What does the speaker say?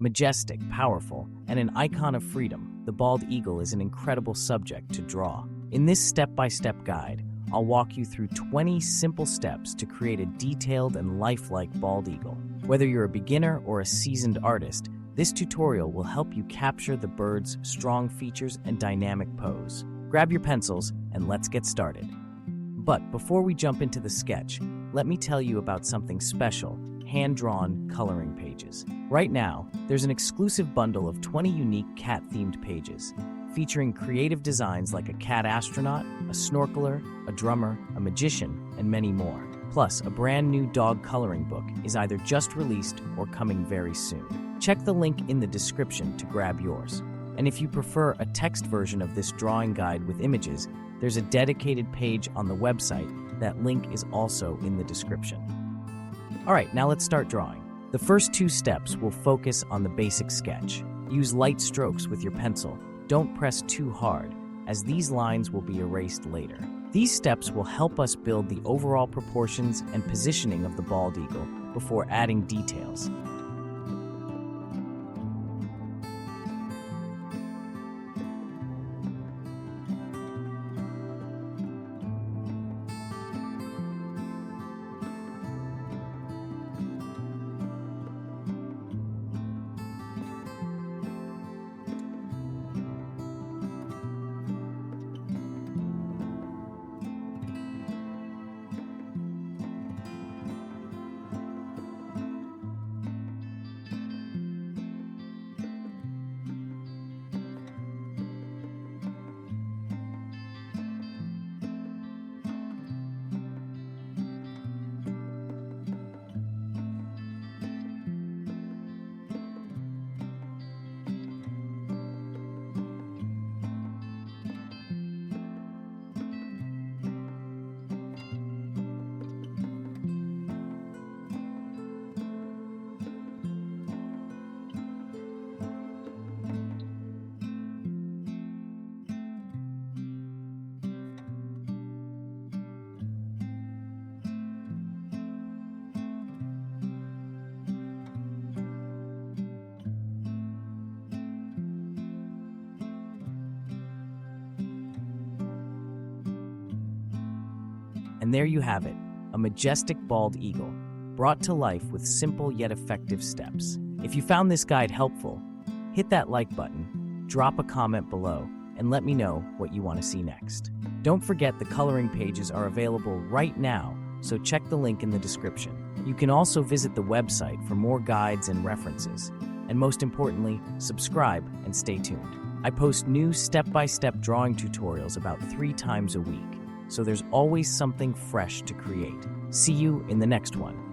Majestic, powerful, and an icon of freedom, the bald eagle is an incredible subject to draw. In this step-by-step guide, I'll walk you through 20 simple steps to create a detailed and lifelike bald eagle. Whether you're a beginner or a seasoned artist, this tutorial will help you capture the bird's strong features and dynamic pose. Grab your pencils and let's get started. But before we jump into the sketch, let me tell you about something special: hand-drawn coloring pages. Right now, there's an exclusive bundle of 20 unique cat-themed pages, featuring creative designs like a cat astronaut, a snorkeler, a drummer, a magician, and many more. Plus, a brand new dog coloring book is either just released or coming very soon. Check the link in the description to grab yours. And if you prefer a text version of this drawing guide with images, there's a dedicated page on the website. That link is also in the description. All right, now let's start drawing. The first 2 steps will focus on the basic sketch. Use light strokes with your pencil. Don't press too hard, as these lines will be erased later. These steps will help us build the overall proportions and positioning of the bald eagle before adding details. And there you have it, a majestic bald eagle, brought to life with simple yet effective steps. If you found this guide helpful, hit that like button, drop a comment below, and let me know what you want to see next. Don't forget the coloring pages are available right now, so check the link in the description. You can also visit the website for more guides and references. And most importantly, subscribe and stay tuned. I post new step-by-step drawing tutorials about 3 times a week, so there's always something fresh to create. See you in the next one.